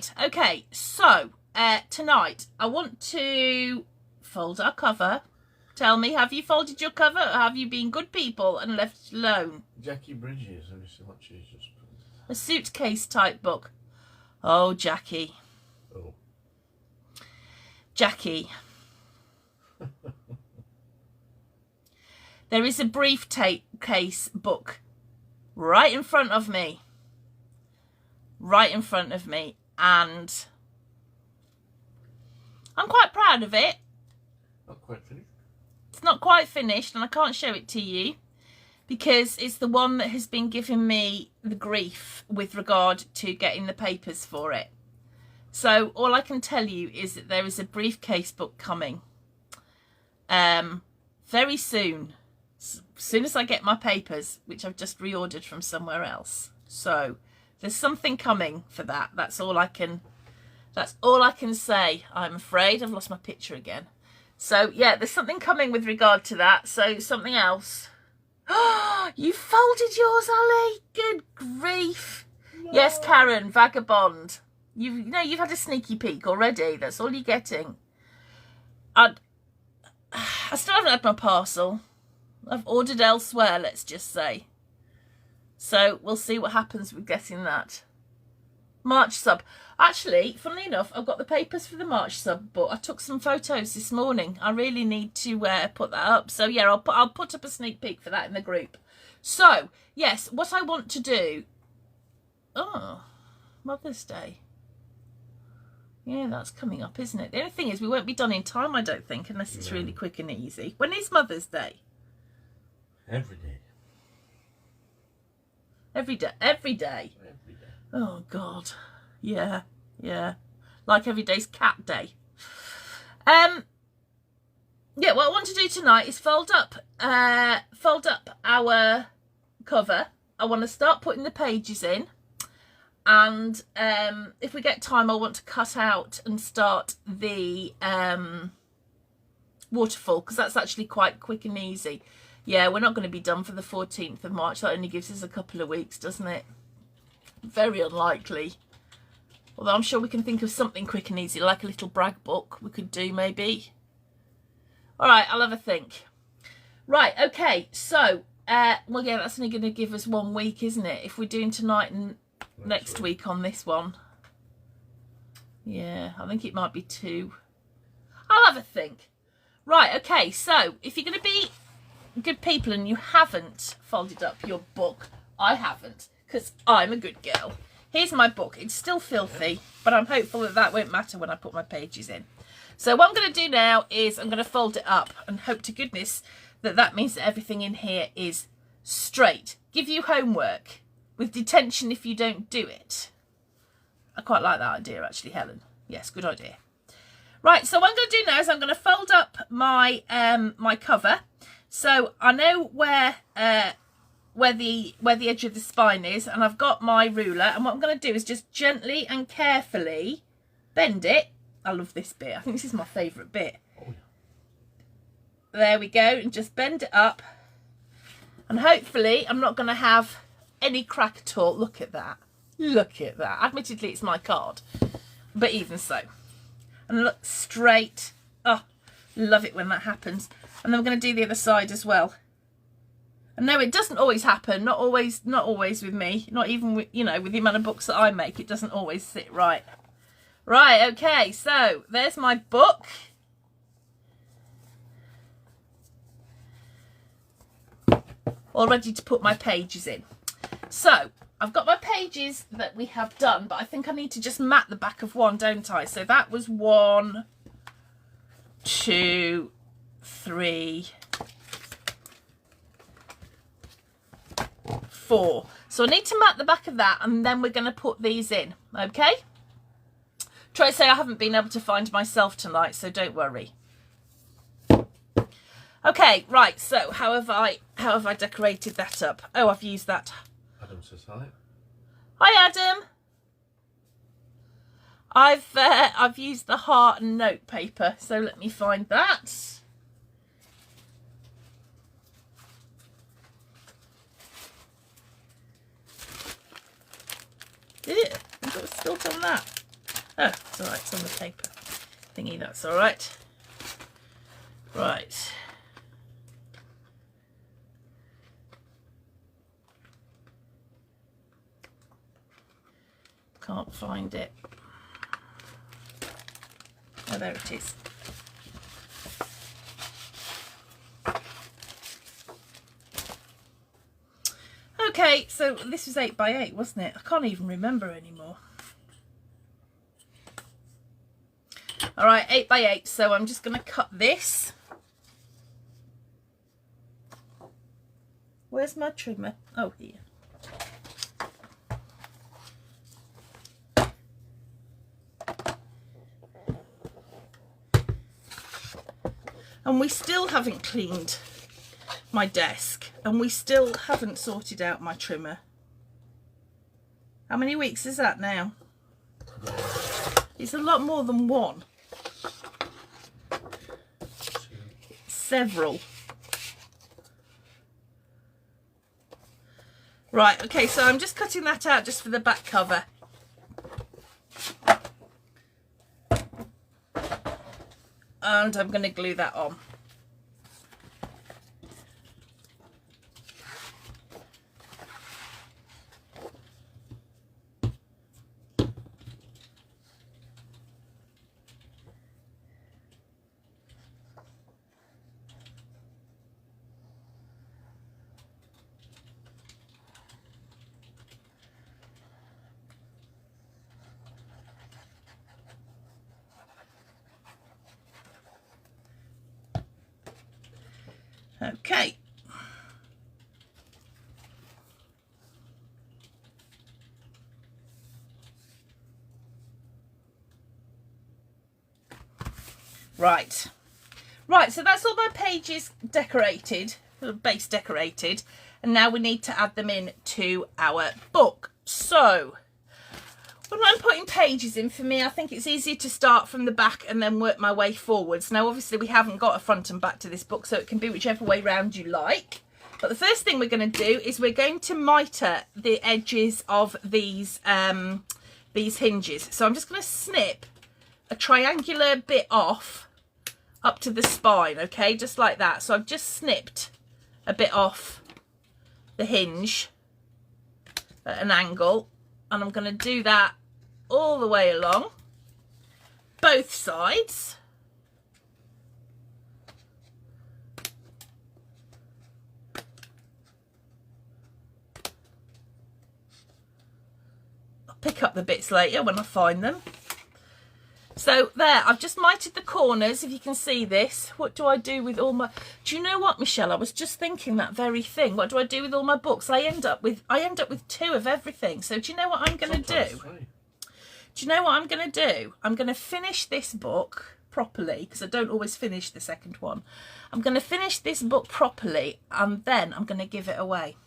Right, okay, so tonight I want to fold our cover. Tell me, have you folded your cover, or have you been good people and left it alone? Jackie Bridges, let me see what she's just put. A suitcase type book. Oh, Jackie. Oh. Jackie. There is a briefcase book right in front of me. Right in front of me. And I'm quite proud of it. Not quite finished. It's not quite finished, and I can't show it to you because it's the one that has been giving me the grief with regard to getting the papers for it. So all I can tell you is that there is a briefcase book coming very soon. As soon as I get my papers, which I've just reordered from somewhere else. So there's something coming for that. That's all I can say. I'm afraid I've lost my picture again. So yeah, there's something coming with regard to that. So something else. Oh, you folded yours, Ali. Good grief. No. Yes, Karen, vagabond. You've had a sneaky peek already. That's all you're getting. I still haven't had my parcel. I've ordered elsewhere, let's just say. So we'll see what happens with getting that. March sub. Actually, funnily enough, I've got the papers for the March sub, but I took some photos this morning. I really need to put that up. So yeah, I'll put up a sneak peek for that in the group. So yes, what I want to do. Oh, Mother's Day. Yeah, that's coming up, isn't it? The only thing is we won't be done in time, I don't think, unless it's really quick and easy. When is Mother's Day? Every day. Every day. Every day. Every day. Oh God. Yeah. Like every day's cat day. Yeah, what I want to do tonight is fold up our cover. I want to start putting the pages in. And if we get time, I want to cut out and start the waterfall, because that's actually quite quick and easy. Yeah, we're not going to be done for the 14th of March. That only gives us a couple of weeks, doesn't it? Very unlikely. Although I'm sure we can think of something quick and easy, like a little brag book we could do, maybe. All right, I'll have a think. Right, okay, so, well, yeah, that's only going to give us 1 week, isn't it? If we're doing tonight and next week on this one. Yeah, I think it might be 2. I'll have a think. Right, okay, so if you're going to be good people and you haven't folded up your book, I haven't, because I'm a good girl. Here's my book. It's still filthy, but I'm hopeful that that won't matter when I put my pages in. So what I'm going to do now is I'm going to fold it up and hope to goodness that that means that everything in here is straight. Give you homework with detention if you don't do it. I quite like that idea, actually, Helen. Yes, good idea. Right, so what I'm going to do now is I'm going to fold up my my cover. So I know where the edge of the spine is, and I've got my ruler. And what I'm going to do is just gently and carefully bend it. I love this bit. I think this is my favourite bit. Oh, yeah. There we go, and just bend it up. And hopefully I'm not going to have any crack at all. Look at that. Look at that. Admittedly, it's my card, but even so. And look straight. Oh, love it when that happens. And then we're going to do the other side as well. And no, it doesn't always happen. Not always with me. Not even with, with the amount of books that I make. It doesn't always sit right. Right, okay. So there's my book. All ready to put my pages in. So I've got my pages that we have done, but I think I need to just mat the back of one, don't I? So that was 1, 2, 3, 4. So I need to mat the back of that, and then we're going to put these in, okay? Try to say I haven't been able to find myself tonight, so don't worry. Okay, right, so how have I decorated that up? Oh, I've used that. Adam says hi. Hi, Adam. I've used the heart and note paper, so let me find that. Ew, I've got a spilt on that. Oh, it's all right. It's on the paper thingy. That's all right. Right. Can't find it. Oh, there it is. Okay, so this was 8 by 8, wasn't it? I can't even remember anymore. All right, 8 by 8. So I'm just going to cut this. Where's my trimmer? Oh, here. And we still haven't cleaned my desk, and we still haven't sorted out my trimmer. How many weeks is that now? It's a lot more than one. Several. Right, okay, so I'm just cutting that out just for the back cover. And I'm going to glue that on. Okay. Right. Right, so that's all my pages decorated, base decorated, and now we need to add them in to our book. So, when I'm putting pages in, for me, I think it's easier to start from the back and then work my way forwards. Now, obviously, we haven't got a front and back to this book, so it can be whichever way round you like. But the first thing we're going to do is we're going to mitre the edges of these hinges. So I'm just going to snip a triangular bit off up to the spine, okay, just like that. So I've just snipped a bit off the hinge at an angle, and I'm going to do that all the way along both sides. I'll pick up the bits later when I find them. So there, I've just mitered the corners, if you can see this. What do I do with all my... Do you know what, Michelle? I was just thinking that very thing. What do I do with all my books? I end up with 2 of everything. So do you know what I'm going to do? Do you know what I'm going to do? I'm going to finish this book properly, because I don't always finish the second one. I'm going to finish this book properly, and then I'm going to give it away.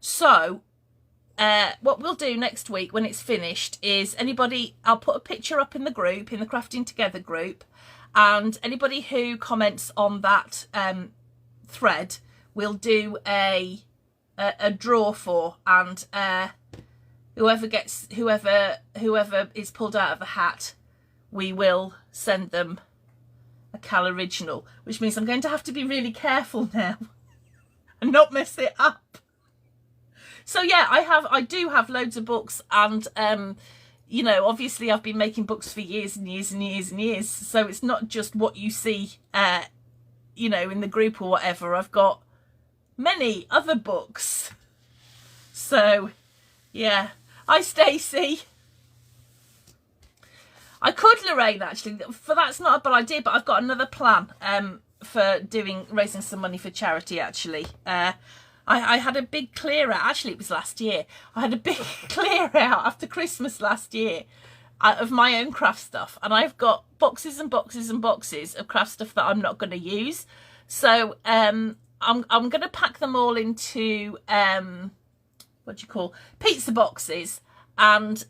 So... what we'll do next week when it's finished is I'll put a picture up in the group, in the Crafting Together group, and anybody who comments on that thread, we'll do a draw for, and whoever is pulled out of the hat, we will send them a Cal original, which means I'm going to have to be really careful now and not mess it up. So yeah, I do have loads of books, and you know, obviously I've been making books for years and years and years and years, so it's not just what you see you know, in the group or whatever. I've got many other books. So yeah. Hi Stacey. I could, Lorraine, actually, for that's not a bad idea, but I've got another plan for raising some money for charity, actually. I had a big clear out, actually it was last year, I had a big clear out after Christmas last year of my own craft stuff, and I've got boxes and boxes and boxes of craft stuff that I'm not going to use. So I'm going to pack them all into pizza boxes, and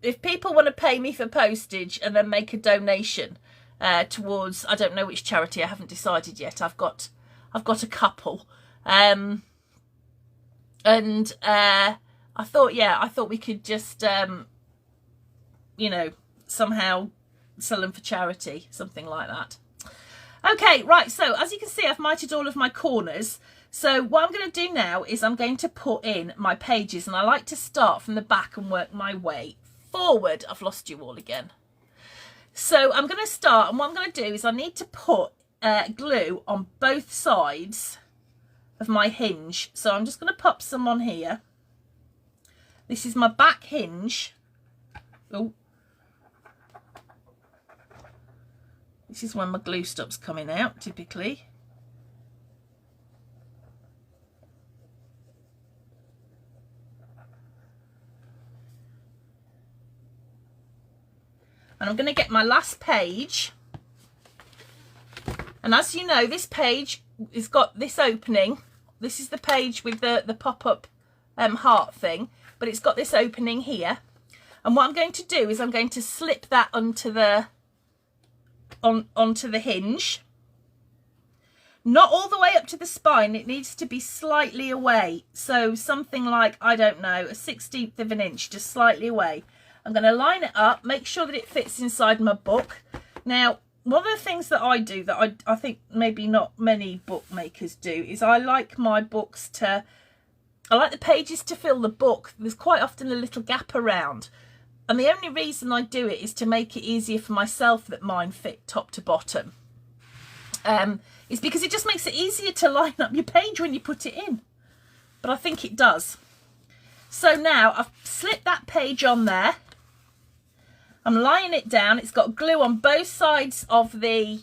if people want to pay me for postage and then make a donation towards, I don't know which charity, I haven't decided yet, I've got a couple. I thought we could just you know, somehow sell them for charity, something like that. Okay, right, so as you can see, I've mited all of my corners. So what I'm going to do now is I'm going to put in my pages, and I like to start from the back and work my way forward. I've lost you all again. So I'm going to start, and what I'm going to do is I need to put glue on both sides of my hinge. So I'm just going to pop some on here. This is my back hinge. Oh. This is when my glue stops coming out, typically. And I'm going to get my last page. And as you know, this page has got this opening. This is the page with the pop-up heart thing, but it's got this opening here. And what I'm going to do is I'm going to slip that onto the hinge. Not all the way up to the spine, it needs to be slightly away. So something like, I don't know, a 1/16 of an inch, just slightly away. I'm going to line it up, make sure that it fits inside my book. Now, one of the things that I do that I think maybe not many bookmakers do is I like my books to, I like the pages to fill the book. There's quite often a little gap around. And the only reason I do it is to make it easier for myself that mine fit top to bottom. It's because it just makes it easier to line up your page when you put it in. But I think it does. So now I've slipped that page on there. I'm lying it down. It's got glue on both sides of the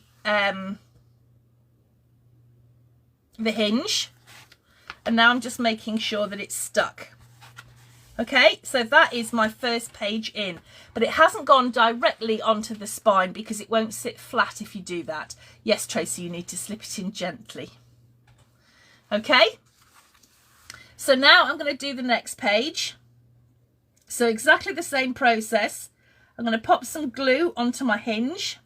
hinge. And now I'm just making sure that it's stuck. Okay, so that is my first page in, but it hasn't gone directly onto the spine because it won't sit flat if you do that. Yes, Tracy, you need to slip it in gently. Okay, so now I'm going to do the next page. So exactly the same process. I'm going to pop some glue onto my hinge.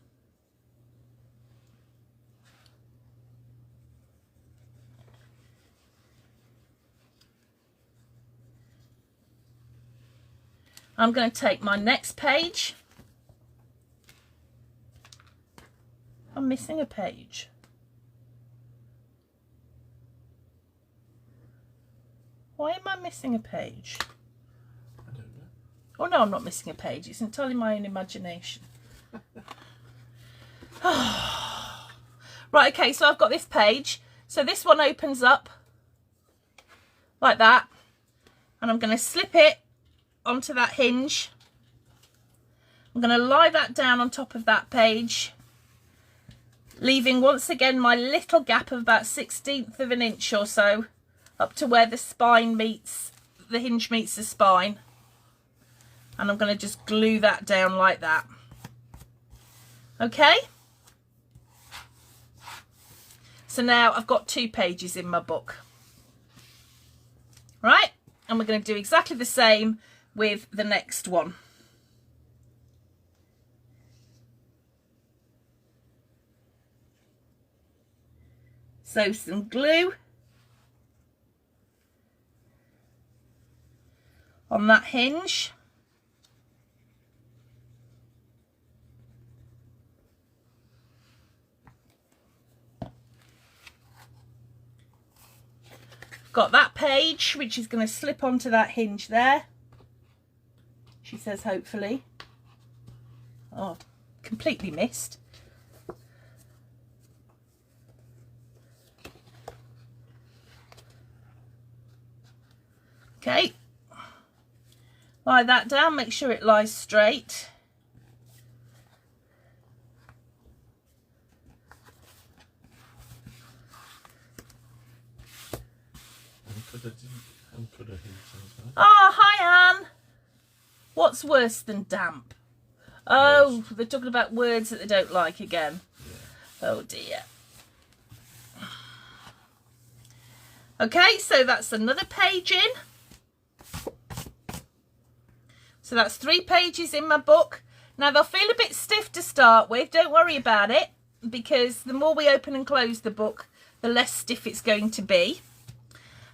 I'm going to take my next page. I'm missing a page. Why am I missing a page? I don't know. Oh no, I'm not missing a page. It's entirely my own imagination. Right, okay, so I've got this page. So this one opens up like that. And I'm going to slip it onto that hinge. I'm going to lie that down on top of that page, leaving once again my little gap of about 1/16 of an inch or so up to where the spine meets, the hinge meets the spine. And I'm going to just glue that down like that. Okay, so now I've got 2 pages in my book. Right, and we're going to do exactly the same with the next one. So some glue on that hinge. Got that page, which is going to slip onto that hinge there. She says, hopefully. Oh, completely missed. Okay. Lie that down, make sure it lies straight. Oh, hi Anne. What's worse than damp? Oh, they're talking about words that they don't like again. Yeah. Oh dear. Okay, so that's another page in. So that's 3 pages in my book. Now they'll feel a bit stiff to start with. Don't worry about it, because the more we open and close the book, the less stiff it's going to be.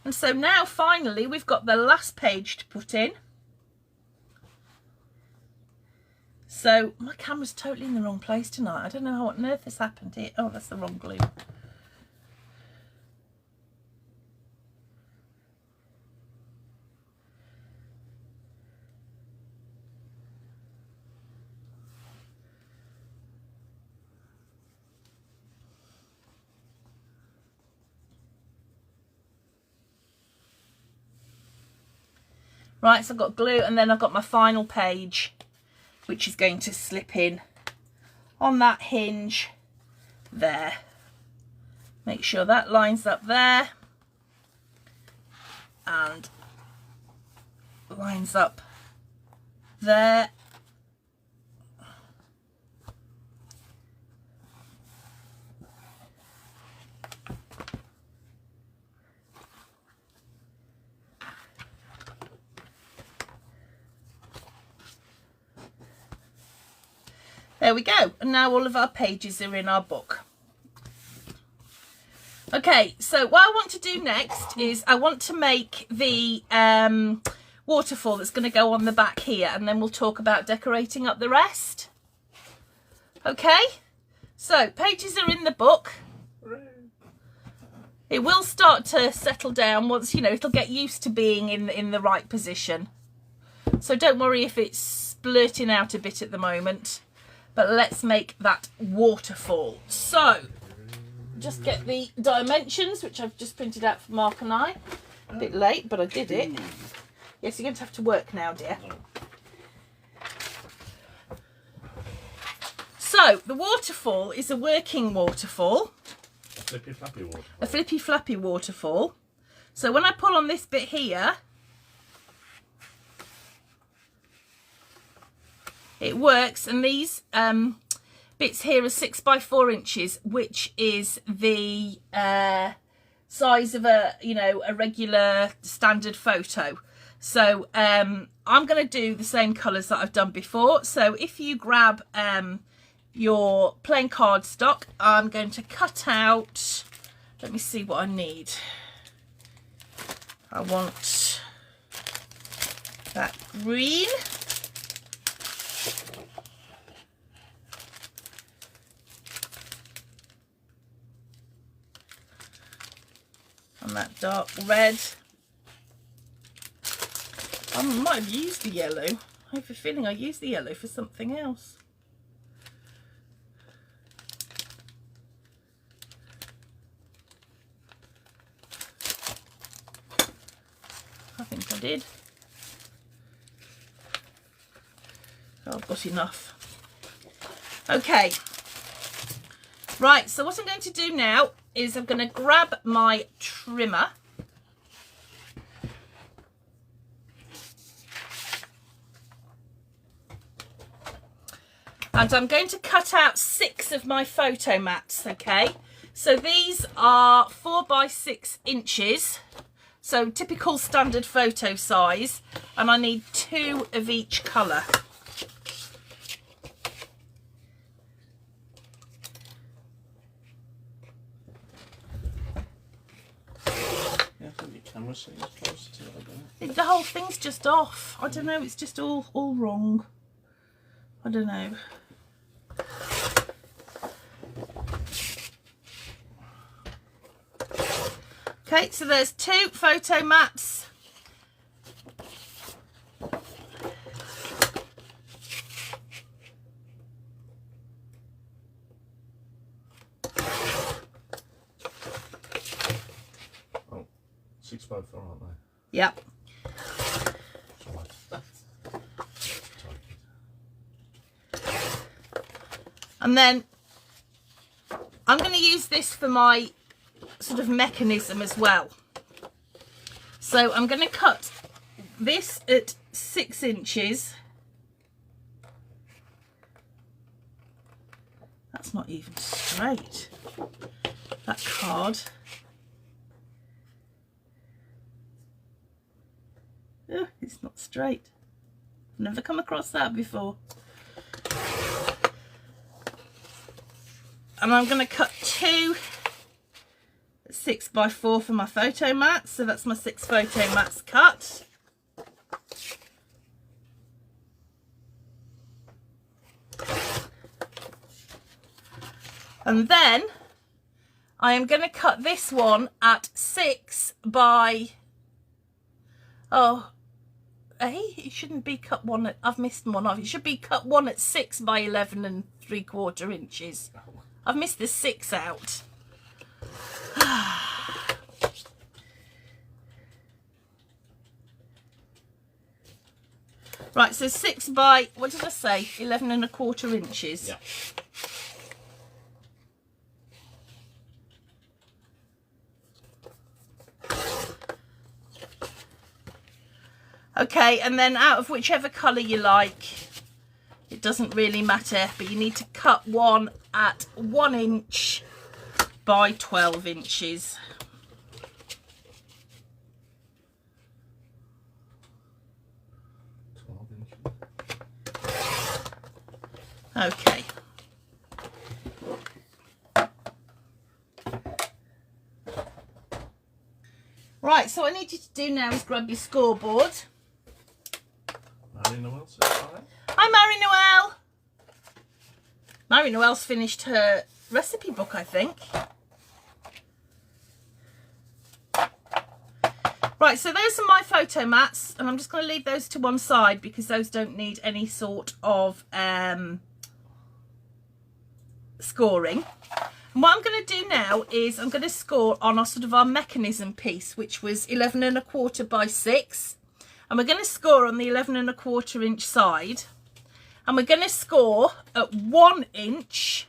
And so now finally we've got the last page to put in. So my camera's totally in the wrong place tonight. I don't know what on earth has happened here. Oh, that's the wrong glue. Right, so I've got glue, and then I've got my final page, which is going to slip in on that hinge there. Make sure that lines up there and lines up there. There we go. And now all of our pages are in our book. Okay, so what I want to do next is I want to make the waterfall that's going to go on the back here, and then we'll talk about decorating up the rest. Okay, so pages are in the book. It will start to settle down once, you know, it'll get used to being in the right position. So don't worry if it's splurting out a bit at the moment. But let's make that waterfall. So, just get the dimensions, which I've just printed out for Mark and I. A bit late, but I did it. Yes, you're going to have to work now, dear. So, the waterfall is a working waterfall. Flippy flappy waterfall. A flippy flappy waterfall. So, when I pull on this bit here, it works, and these bits here are 6 by 4 inches, which is the size of a regular standard photo. So I'm going to do the same colours that I've done before. So if you grab your plain cardstock, I'm going to cut out. Let me see what I need. I want that green. And that dark red. I might have used the yellow. I have a feeling I used the yellow for something else. I think I did. Oh, I've got enough. Okay. Right, so what I'm going to do now is I'm going to grab my trimmer. And I'm going to cut out 6 of my photo mats, okay? So these are 4 by 6 inches. So typical standard photo size. And I need 2 of each colour. The whole thing's just off. I don't know, it's just all wrong. I don't know. Okay, so there's 2 photo mats. Oh, 6 by 4, aren't they? Yep. And then I'm going to use this for my sort of mechanism as well. So I'm going to cut this at 6 inches. That's not even straight, that card. Oh, it's not straight. I've never come across that before. And I'm going to cut 2 6 by 4 for my photo mats. So that's my 6 photo mats cut. And then I am going to cut this one at 6 by, it shouldn't be cut one at, I've missed one off. It should be cut one at 6 by 11 3/4 inches. I've missed the 6 out. Right, so 6 by, what did I say? 11 1/4 inches. Yeah. Okay, and then out of whichever colour you like, it doesn't really matter, but you need to cut one at 1 inch by 12 inches. Okay. Right, so what I need you to do now is grab your scoreboard. Mary Noel says hi. Hi, Mary Noel. Mary Noel's finished her recipe book, I think. Right, so those are my photo mats, and I'm just going to leave those to one side because those don't need any sort of scoring. And what I'm going to do now is I'm going to score on our sort of our mechanism piece, which was 11 1/4 by 6. And we're going to score on the 11 1/4 inch side. And we're going to score at 1 inch,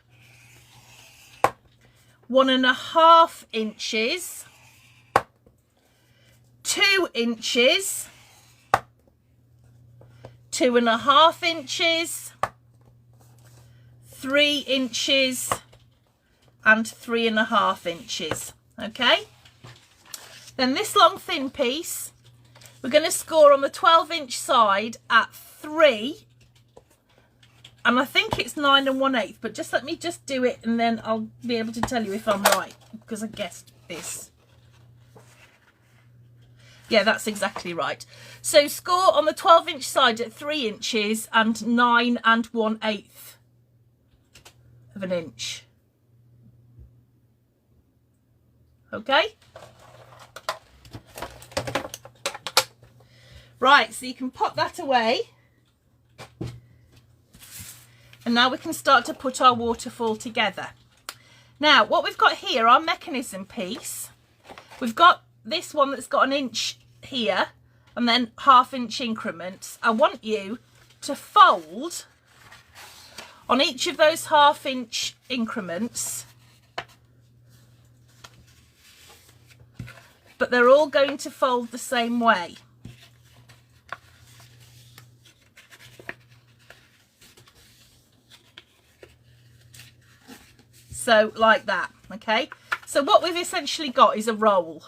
1.5 inches, 2 inches, 2.5 inches, 3 inches, and 3.5 inches. Okay, then this long thin piece we're going to score on the 12-inch side at 3, and I think it's 9 1/8, but just let me just do it and then I'll be able to tell you if I'm right, because I guessed this. Yeah, that's exactly right. So score on the 12-inch side at 3 inches and 9 1/8 of an inch. Okay. Right, so you can pop that away. And now we can start to put our waterfall together. Now, what we've got here, our mechanism piece, we've got this one that's got 1 inch here and then 1/2 inch increments. I want you to fold on each of those 1/2 inch increments, but they're all going to fold the same way. So like that, okay? So what we've essentially got is a roll.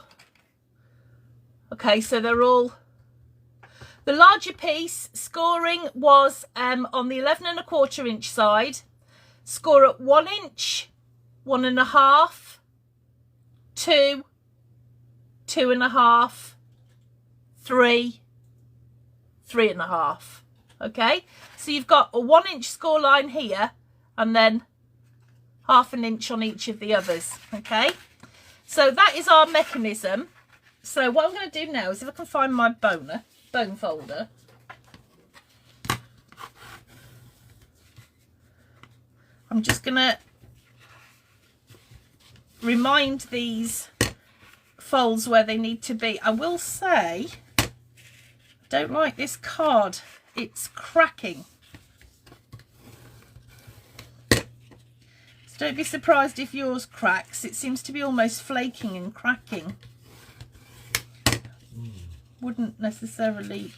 Okay, so they're all, the larger piece scoring was on the 11 1/4 inch side, score at 1 inch, 1.5, 2, 2.5, 3, 3.5. Okay, so you've got a 1 inch score line here and then 1/2 inch on each of the others. Okay, so that is our mechanism. So what I'm going to do now is, if I can find my bone folder, I'm just going to remind these folds where they need to be. I will say, I don't like this card, it's cracking. So don't be surprised if yours cracks. It seems to be almost flaking and cracking. Wouldn't necessarily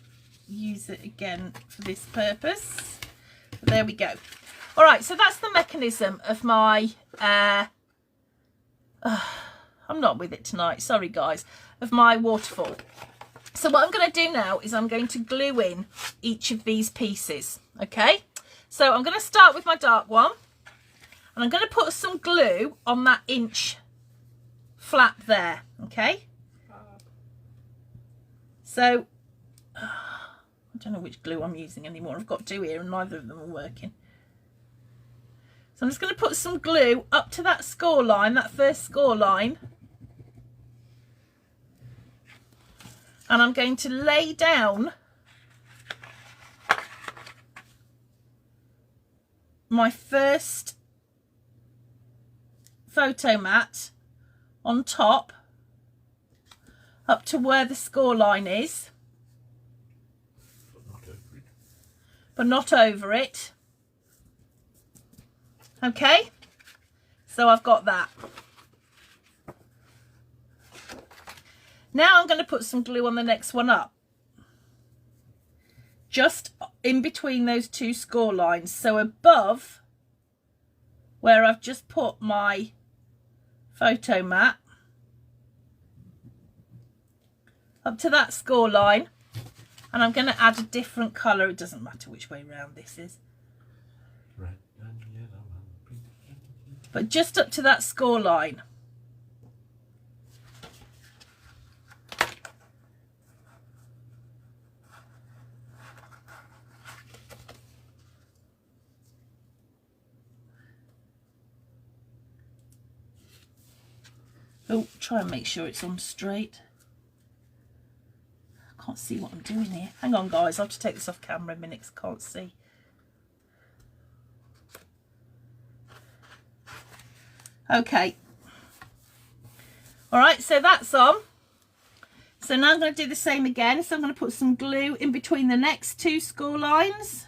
use it again for this purpose. But there we go. All right, so that's the mechanism of my I'm not with it tonight, sorry guys, of my waterfall. So what I'm going to do now is I'm going to glue in each of these pieces. Okay, so I'm going to start with my dark one, and I'm going to put some glue on that inch flap there. Okay, so I don't know which glue I'm using anymore. I've got 2 here and neither of them are working. So I'm just going to put some glue up to that score line, that first score line. And I'm going to lay down my first photo mat on top up to where the score line is, but not over it. Okay, so I've got that. Now I'm going to put some glue on the next one up, just in between those two score lines, so above where I've just put my photo mat, up to that score line, and I'm going to add a different colour. It doesn't matter which way round this is, but just up to that score line. Oh, try and make sure it's on straight. I can't see what I'm doing here. Hang on, guys. I'll have to take this off camera a minute because I can't see. Okay. All right, so that's on. So now I'm going to do the same again. So I'm going to put some glue in between the next two score lines.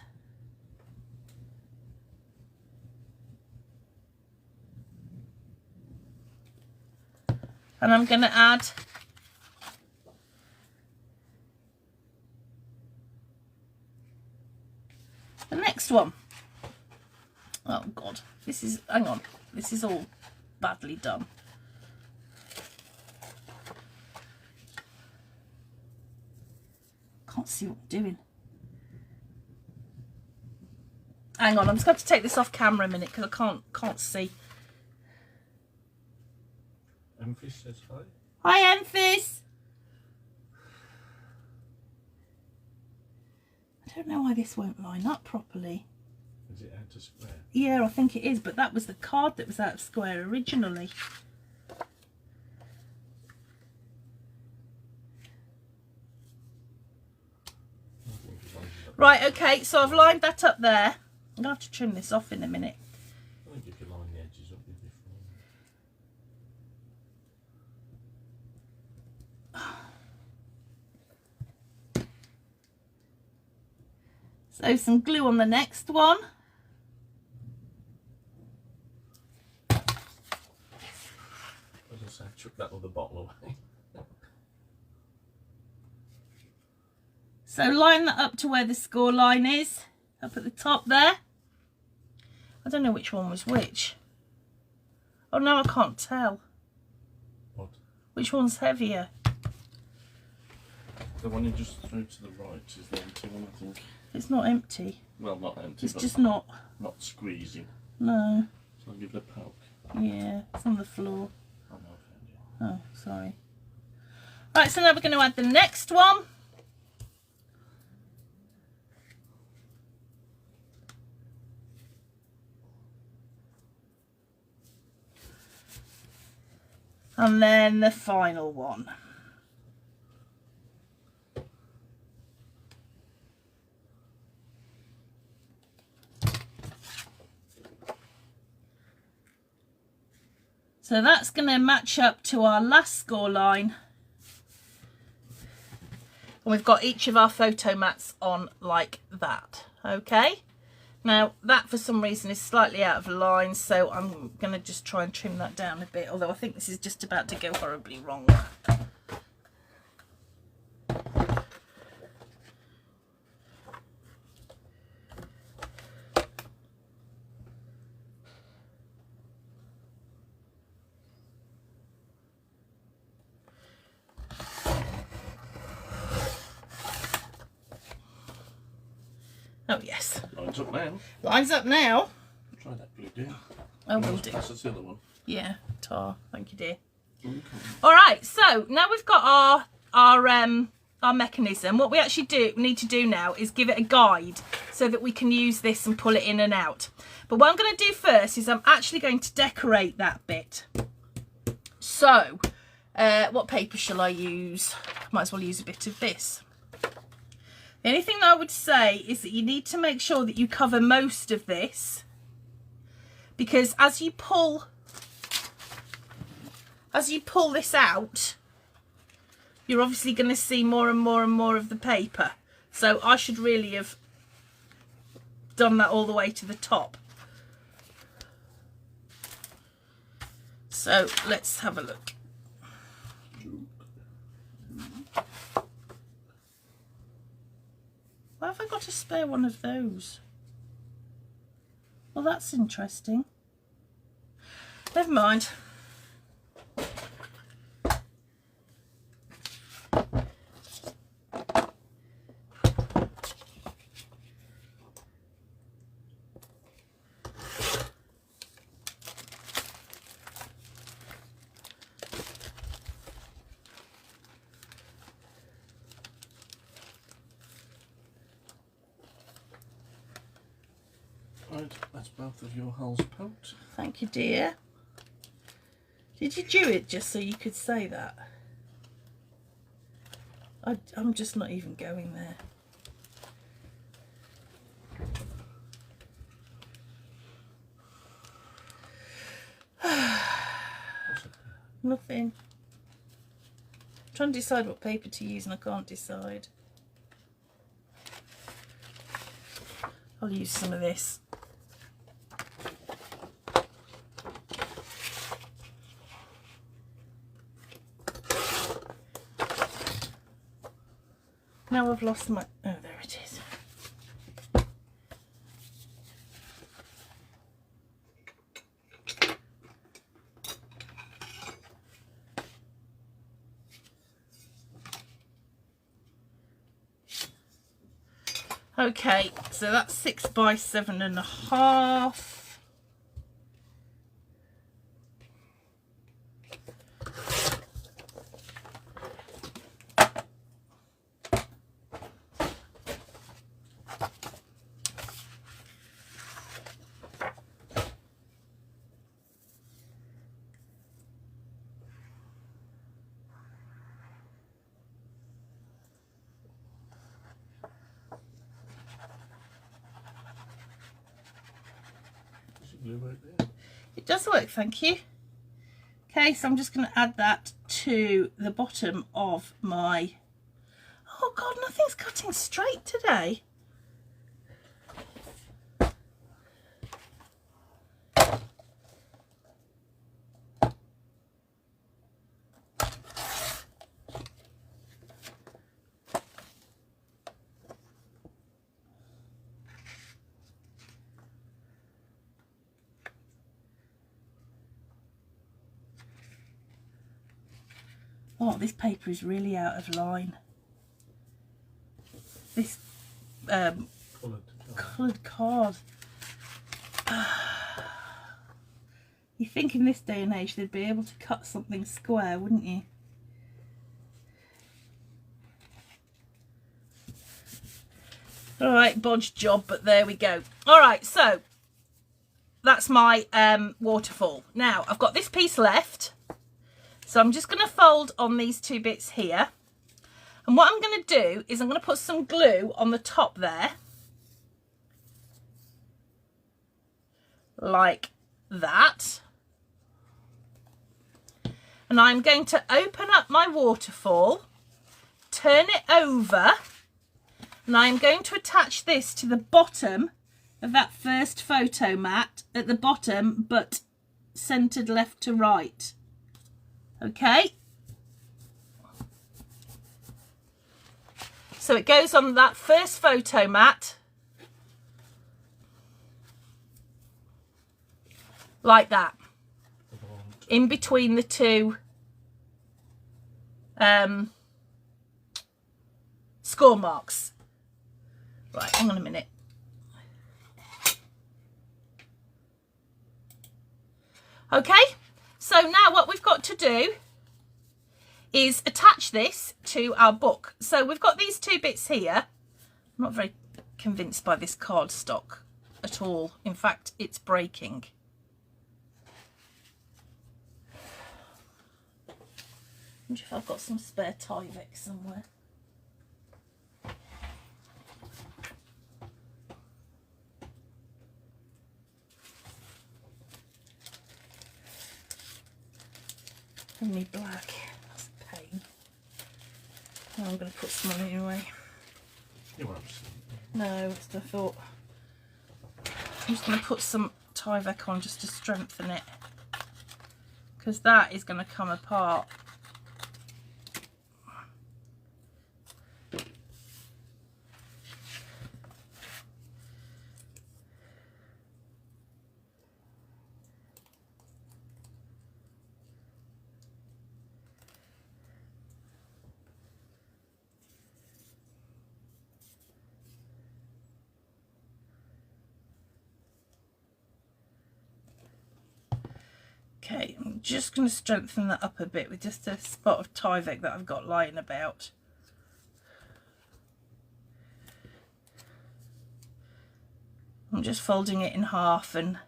And I'm going to add the next one. Oh God, this is, hang on, this is all badly done. Can't see what I'm doing. Hang on, I'm just going to take this off camera a minute because I can't see. Emphys says hi. Hi, Emphys. I don't know why this won't line up properly. Is it out of square? Yeah, I think it is, but that was the card that was out of square originally. Right, okay, so I've lined that up there. I'm going to have to trim this off in a minute. I think if you line the edges up, you'll be fine. So some glue on the next one. As I say, chuck that other bottle away. So line that up to where the score line is, up at the top there. I don't know which one was which. Oh no, I can't tell. What? Which one's heavier? The one you just threw to the right is the empty one, I think. It's not empty. Well, not empty, It's but just not. Not squeezing. No. So I'll give it a poke. Yeah, it's on the floor. Oh, no, I found it. Oh, sorry. Right, so now we're going to add the next one. And then the final one. So that's going to match up to our last score line. And we've got each of our photo mats on like that. Okay. Now that for some reason is slightly out of line, so I'm going to just try and trim that down a bit, although I think this is just about to go horribly wrong. Oh yes. Lines up now. Lines up now. Try that glue down. Oh, will do. That's the other one. Yeah, tar. Thank you, dear. Okay. All right, so now we've got our mechanism. What we actually need to do now is give it a guide. so that we can use this and pull it in and out. But what I'm going to do first is I'm actually going to decorate that bit. So, what paper shall I use? Might as well use a bit of this. The only thing that I would say is that you need to make sure that you cover most of this, because as you pull this out, you're obviously going to see more and more and more of the paper. So I should really have done that all the way to the top. So let's have a look. Why have I got a spare one of those? Well, that's interesting. Never mind. Right, that's both of your holes poked. Thank you, dear. Did you do it just so you could say that? I'm just not even going there. Nothing. I'm trying to decide what paper to use and I can't decide. I'll use some of this. Now I've lost my... Oh, there it is. Okay, so that's 6 by 7.5. It does work, thank you. Okay, so I'm just going to add that to the bottom of my... Oh God, nothing's cutting straight today. Oh, this paper is really out of line. This coloured card. You think in this day and age they'd be able to cut something square, wouldn't you? Alright, bodge job, but there we go. Alright, so that's my waterfall. Now, I've got this piece left. So I'm just going to fold on these two bits here. And what I'm going to do is I'm going to put some glue on the top there. Like that. And I'm going to open up my waterfall, turn it over, and I'm going to attach this to the bottom of that first photo mat at the bottom, but centered left to right. Okay, so it goes on that first photo mat like that, in between the two score marks. Right, hang on a minute. Okay. So now what we've got to do is attach this to our book. So we've got these two bits here. I'm not very convinced by this cardstock at all. In fact, it's breaking. I wonder if I've got some spare Tyvek somewhere. Only black. That's a pain. Oh, I'm going to put some on anyway. You won't. No, that's what I thought. I'm just going to put some Tyvek on just to strengthen it, because that is going to come apart. Okay, I'm just going to strengthen that up a bit with just a spot of Tyvek that I've got lying about. I'm just folding it in half and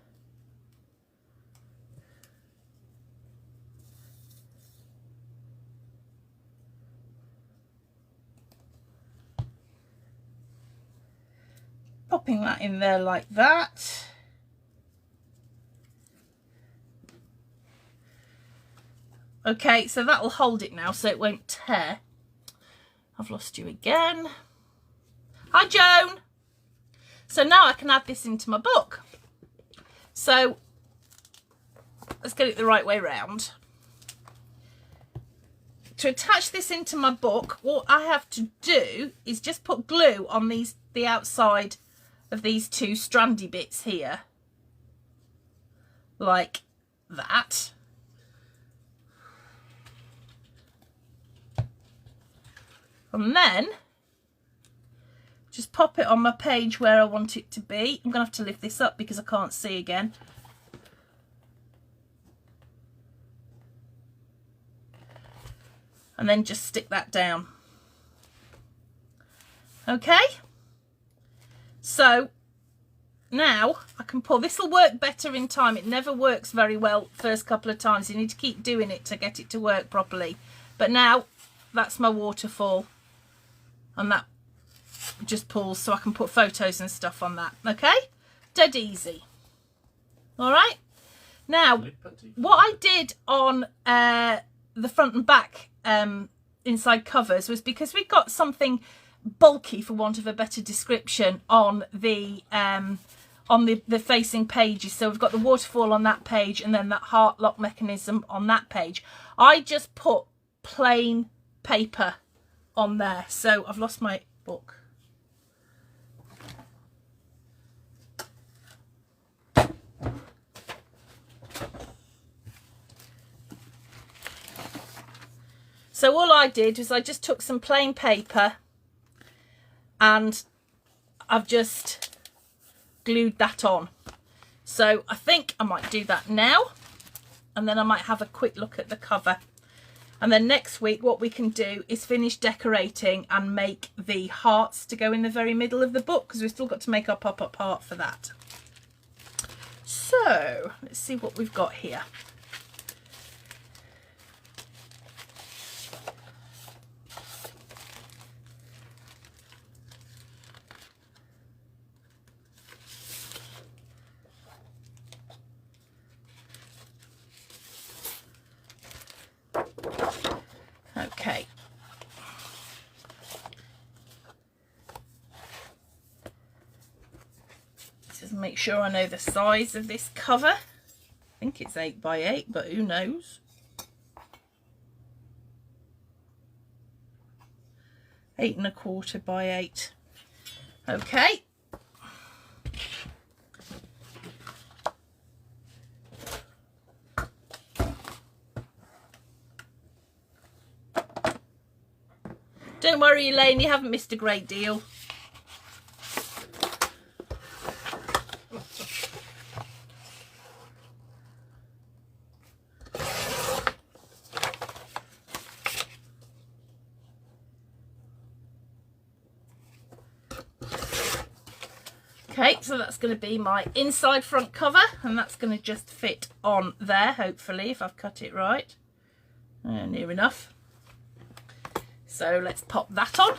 popping that in there like that. Okay, so that will hold it now so it won't tear. I've lost you again. Hi, Joan. So now I can add this into my book. So let's get it the right way round. To attach this into my book, what I have to do is just put glue on the outside of these two strandy bits here. Like that. And then just pop it on my page where I want it to be. I'm going to have to lift this up because I can't see again. And then just stick that down. Okay. So now I can pull. This will work better in time. It never works very well first couple of times. You need to keep doing it to get it to work properly. But now that's my waterfall. And that just pulls so I can put photos and stuff on that. Okay, dead easy. All right, now what I did on the front and back inside covers was, because we got something bulky, for want of a better description, on the facing pages. So we've got the waterfall on that page and then that heart lock mechanism on that page. I just put plain paper on there. So I've lost my book. So all I did was I just took some plain paper and I've just glued that on. So I think I might do that now, and then I might have a quick look at the cover. And then next week what we can do is finish decorating and make the hearts to go in the very middle of the book, because we've still got to make our pop-up heart for that. So let's see what we've got here. Okay. Just make sure I know the size of this cover. I think it's 8 by 8, but who knows? 8 1/4 by 8. Okay. Don't worry, Elaine, you haven't missed a great deal. Okay, so that's going to be my inside front cover, and that's going to just fit on there, hopefully, if I've cut it right. Near enough. So let's pop that on.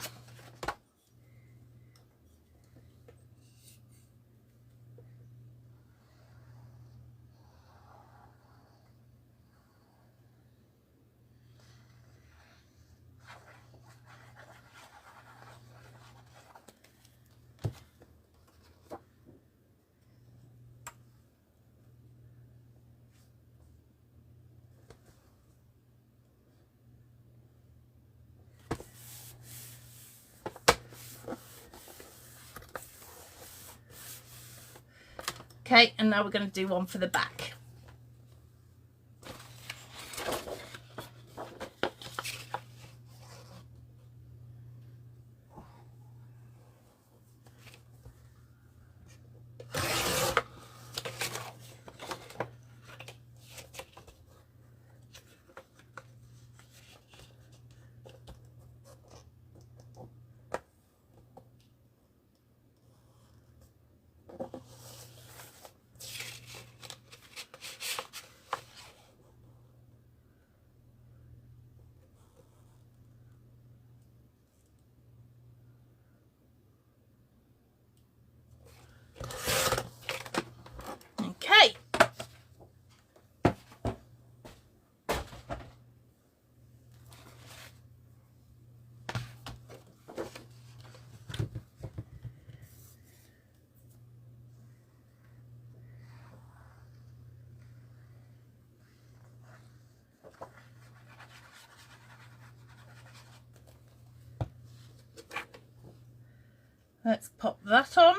Okay, and now we're going to do one for the back. Okay. Let's pop that on.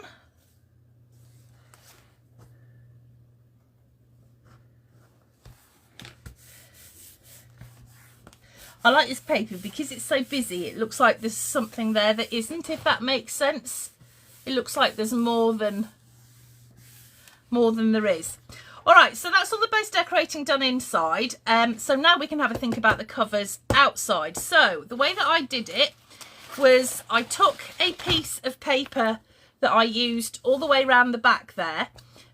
I like this paper because it's so busy. It looks like there's something there that isn't, if that makes sense. It looks like there's more than there is. All right, so that's all the base decorating done inside. So now we can have a think about the covers outside. So the way that I did it was I took a piece of paper that I used all the way around the back there,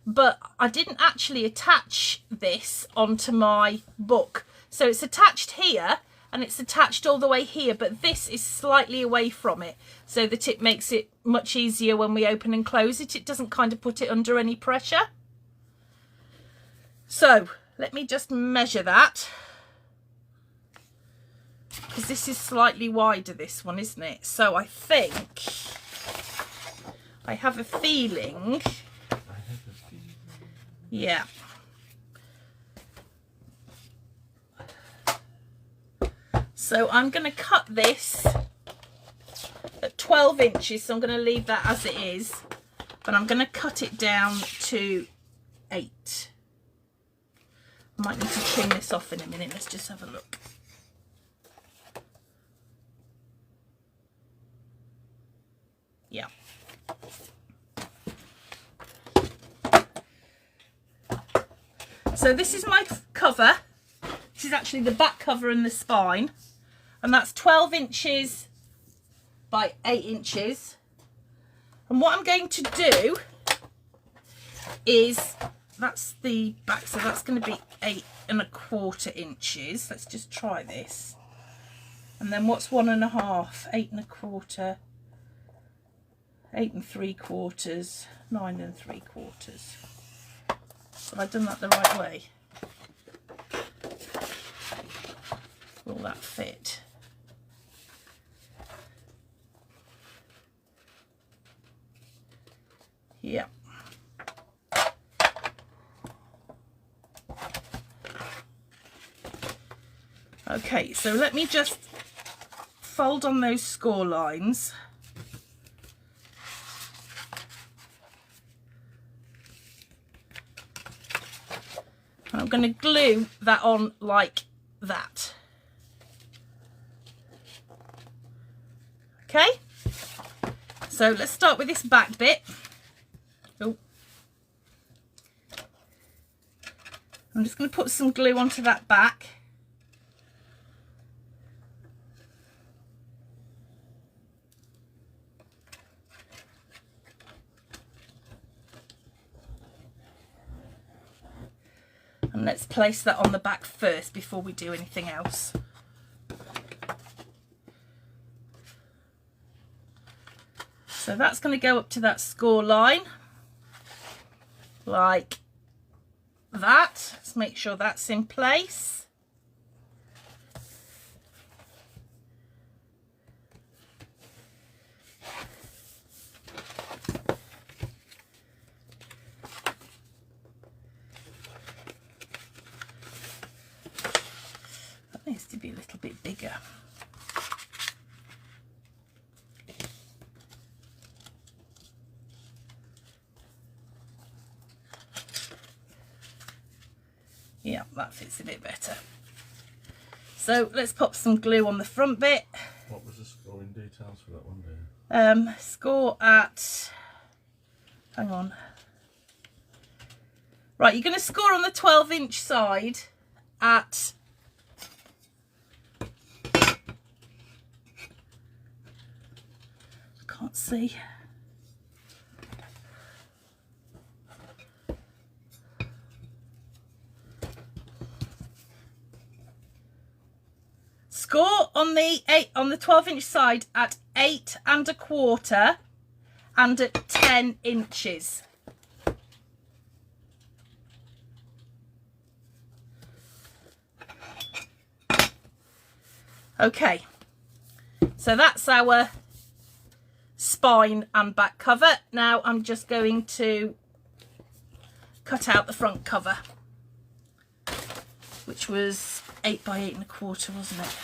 but I didn't actually attach this onto my book. So it's attached here and it's attached all the way here, but this is slightly away from it so that it makes it much easier when we open and close it. It doesn't kind of put it under any pressure. So let me just measure that, because this is slightly wider, this one, isn't it? So I think, I have a feeling, yeah. So I'm going to cut this at 12 inches, so I'm going to leave that as it is, but I'm going to cut it down to 8. I might need to trim this off in a minute. Let's just have a look. Yeah. So this is my cover. This is actually the back cover and the spine. And that's 12 inches by 8 inches. And what I'm going to do is, that's the back, so that's going to be 8 1/4 inches. Let's just try this. And then what's 1 1/2? 8 1/4, 8 3/4, 9 3/4. Have I done that the right way? Will that fit? Yeah. Okay, so let me just fold on those score lines. I'm going to glue that on like that. Okay, so let's start with this back bit. Oh. I'm just going to put some glue onto that back. And let's place that on the back first before we do anything else. So that's going to go up to that score line, like that. Let's make sure that's in place. That needs to be a little bit bigger. Yeah, that fits a bit better. So let's pop some glue on the front bit. What was the scoring details for that one, dear? Score at, hang on. Right, you're going to score on the 12-inch side at I can't see. Score on the 12-inch side at 8 1/4 and at 10 inches. Okay, so that's our spine and back cover. Now I'm just going to cut out the front cover, which was 8 by 8 1/4, wasn't it?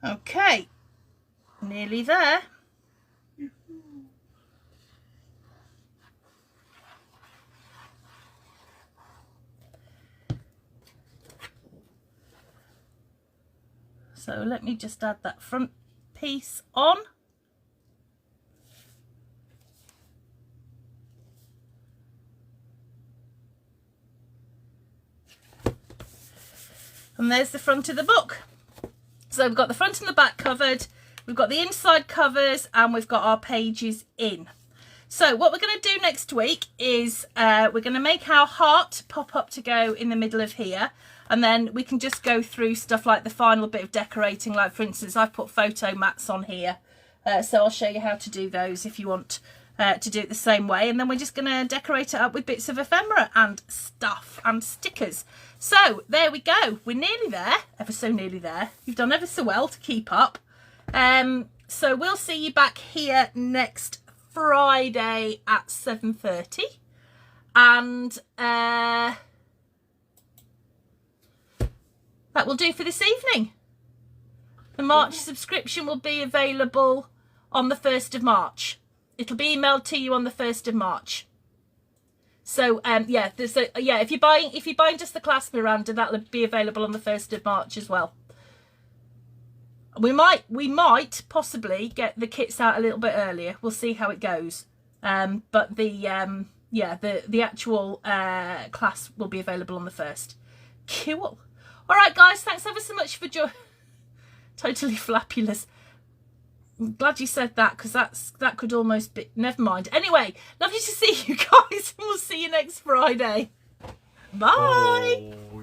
Okay, nearly there. So let me just add that front piece on. And there's the front of the book. So we've got the front and the back covered, we've got the inside covers, and we've got our pages in. So what we're going to do next week is we're going to make our heart pop up to go in the middle of here, and then we can just go through stuff like the final bit of decorating. Like, for instance, I've put photo mats on here, so I'll show you how to do those if you want to do it the same way. And then we're just going to decorate it up with bits of ephemera and stuff and stickers. So there we go, we're nearly there, ever so nearly there. You've done ever so well to keep up. So we'll see you back here next Friday at 7:30, and that will do for this evening. The March subscription will be available on the 1st of March. It'll be emailed to you on the 1st of March. So yeah, if you're buying just the class Miranda, that'll be available on the 1st of March as well. We might possibly get the kits out a little bit earlier. We'll see how it goes. But the actual class will be available on the 1st. Cool. All right, guys, thanks ever so much for totally flapulous. I'm glad you said that, because that could almost be, never mind. Anyway, lovely to see you guys, and we'll see you next Friday. Bye. Oh.